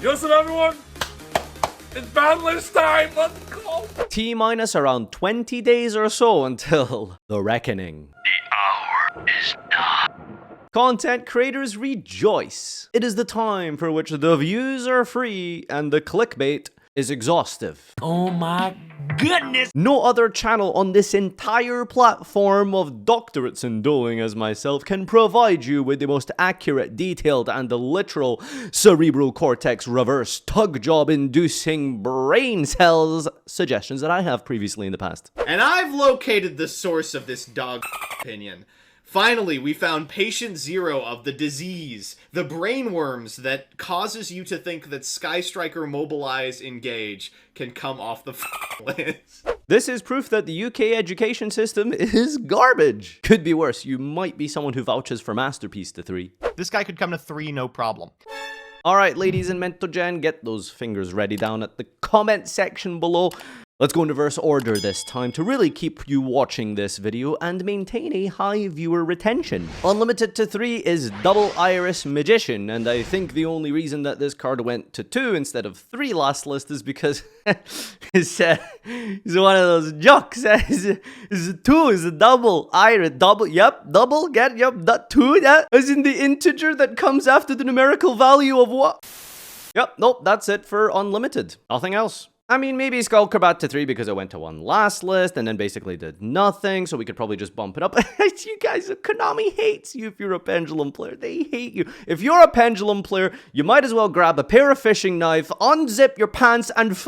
Listen, everyone. It's ban list time. Let's go. T-minus around 20 days or so until the reckoning. The hour is done. Content creators rejoice. It is the time for which the views are free and the clickbait is exhaustive. Oh my goodness. No other channel on this entire platform of doctorates in doing as myself can provide you with the most accurate, detailed, and the literal cerebral cortex reverse tug job inducing brain cells suggestions that I have previously in the past. And I've located the source of this dog opinion. Finally, we found patient zero of the disease, the brainworms that causes you to think that Sky Striker Mobilize Engage can come off the list. This is proof that the UK education system is garbage. Could be worse. You might be someone who vouches for Masterpiece to 3. This guy could come to 3, no problem. Alright, ladies in Mentogen, get those fingers ready down at the comment section below. Let's go in reverse order this time to really keep you watching this video and maintain a high viewer retention. Unlimited to 3 is Double Iris Magician, and I think the only reason that this card went to 2 instead of 3 last list is because he's one of those jocks. Is 2 is a double iris, double, yep, double, get, yep, that 2, yeah, as in the integer that comes after the numerical value of what? Yep, nope, that's it for unlimited. Nothing else. I mean, maybe Skull Crabat to 3 because it went to 1 last list and then basically did nothing, so we could probably just bump it up. You guys, Konami hates you if you're a Pendulum player. They hate you. If you're a Pendulum player, you might as well grab a pair of fishing knife, unzip your pants, and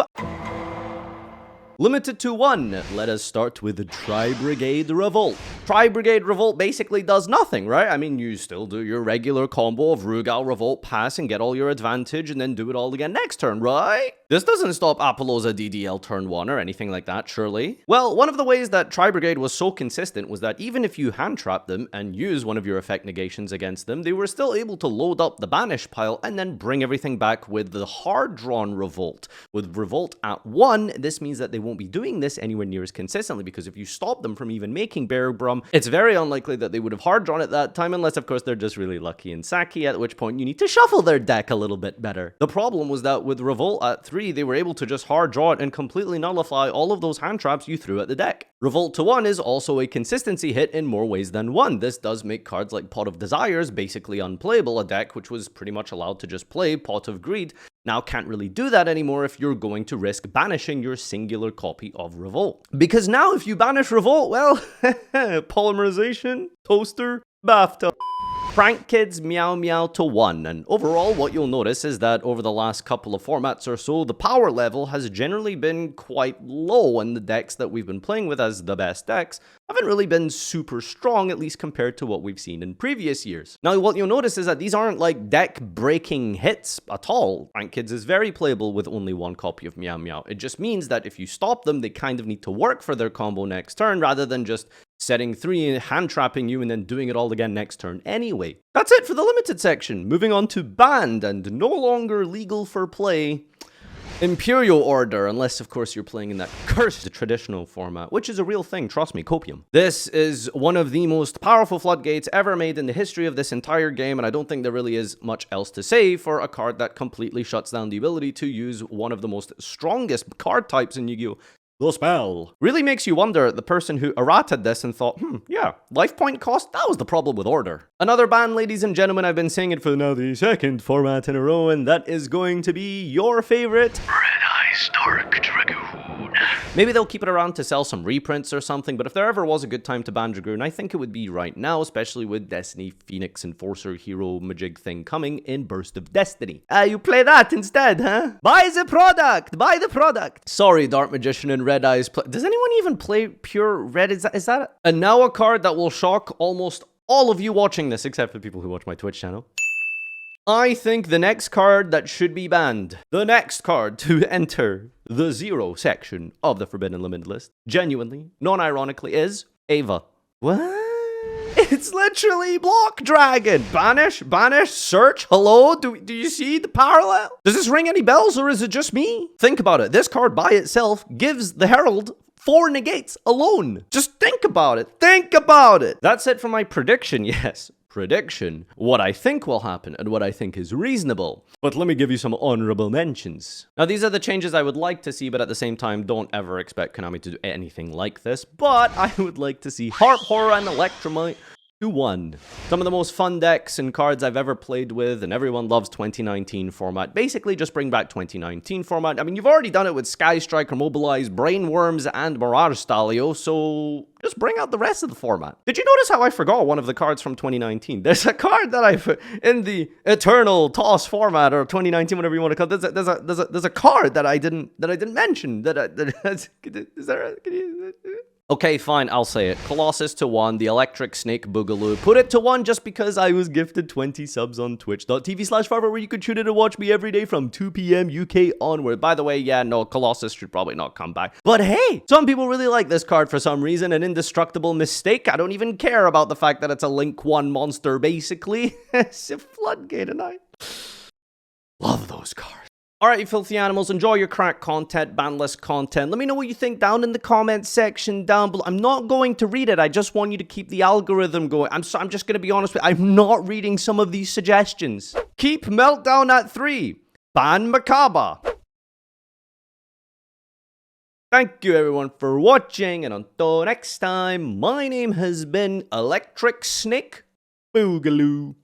Limited to 1, let us start with the Tri-Brigade Revolt. Tri-Brigade Revolt basically does nothing, right? I mean, you still do your regular combo of Rugal Revolt pass and get all your advantage and then do it all again next turn, right? This doesn't stop Apollosa DDL turn 1 or anything like that, surely. Well, one of the ways that Tri-Brigade was so consistent was that even if you hand trap them and use one of your effect negations against them, they were still able to load up the banish pile and then bring everything back with the hard-drawn Revolt. With Revolt at 1, this means that they won't be doing this anywhere near as consistently, because if you stop them from even making Bear Brum, it's very unlikely that they would have hard drawn at that time, unless of course they're just really lucky in Saki, at which point you need to shuffle their deck a little bit better. The problem was that with Revolt at 3, they were able to just hard draw it and completely nullify all of those hand traps you threw at the deck. Revolt to 1 is also a consistency hit in more ways than one. This does make cards like Pot of Desires basically unplayable. A deck which was pretty much allowed to just play Pot of Greed now can't really do that anymore if you're going to risk banishing your singular copy of Revolt. Because now if you banish Revolt, well, polymerization, toaster, bathtub. Prank Kids Meow Meow to 1, and overall what you'll notice is that over the last couple of formats or so, the power level has generally been quite low, and the decks that we've been playing with as the best decks haven't really been super strong, at least compared to what we've seen in previous years. Now what you'll notice is that these aren't like deck breaking hits at all. Prank Kids is very playable with only 1 copy of Meow Meow. It just means that if you stop them, they kind of need to work for their combo next turn rather than just setting 3, hand trapping you, and then doing it all again next turn anyway. That's it for the limited section. Moving on to banned and no longer legal for play, Imperial Order, unless of course you're playing in that cursed traditional format, which is a real thing, trust me, copium. This is one of the most powerful floodgates ever made in the history of this entire game, and I don't think there really is much else to say for a card that completely shuts down the ability to use one of the most strongest card types in Yu-Gi-Oh! The spell. Really makes you wonder, the person who errated this and thought, yeah, life point cost, that was the problem with Order. Another ban, ladies and gentlemen, I've been saying it for now the 2nd format in a row, and that is going to be your favorite Red Eyes Dark Dragoon. Maybe they'll keep it around to sell some reprints or something, but if there ever was a good time to ban Dragoon, I think it would be right now, especially with Destiny Phoenix Enforcer Hero Majig thing coming in Burst of Destiny. You play that instead, huh? Buy the product! Buy the product! Sorry, Dark Magician and Red Eyes. Does anyone even play pure red? Is that? And now a card that will shock almost all of you watching this, except for people who watch my Twitch channel. I think the next card that should be banned, the next card to enter the 0 section of the Forbidden Limited list, genuinely, non-ironically, is Ava. What? It's literally Block Dragon. Banish, search, hello? Do you see the parallel? Does this ring any bells or is it just me? Think about it. This card by itself gives the Herald 4 negates alone. Just think about it. Think about it. That's it for my prediction, yes. Prediction. What I think will happen and what I think is reasonable. But let me give you some honorable mentions. Now, these are the changes I would like to see, but at the same time, don't ever expect Konami to do anything like this. But I would like to see Harp, Horror, and Electromite 2-1. Some of the most fun decks and cards I've ever played with, and everyone loves 2019 format. Basically, just bring back 2019 format. I mean, you've already done it with Sky Striker, Mobilize, Brainworms, and Mirage Stalio, so just bring out the rest of the format. Did you notice how I forgot one of the cards from 2019? There's a card that I put in the Eternal Toss format, or 2019, whatever you want to call it. There's a card that I didn't mention. Okay, fine, I'll say it. Colossus to 1, the Electric Snake Boogaloo. Put it to 1 just because I was gifted 20 subs on twitch.tv/Farfa, where you could tune in and watch me every day from 2 p.m. UK onward. By the way, yeah, no, Colossus should probably not come back. But hey, some people really like this card for some reason. An indestructible mistake. I don't even care about the fact that it's a Link 1 monster, basically. It's a Floodgate, and I love those cards. Alright, you filthy animals, enjoy your crack content, banless content. Let me know what you think down in the comments section down below. I'm not going to read it, I just want you to keep the algorithm going. I'm just going to be honest with you, I'm not reading some of these suggestions. Keep Meltdown at 3. Ban Macabre. Thank you everyone for watching, and until next time, my name has been Electric Snake Boogaloo.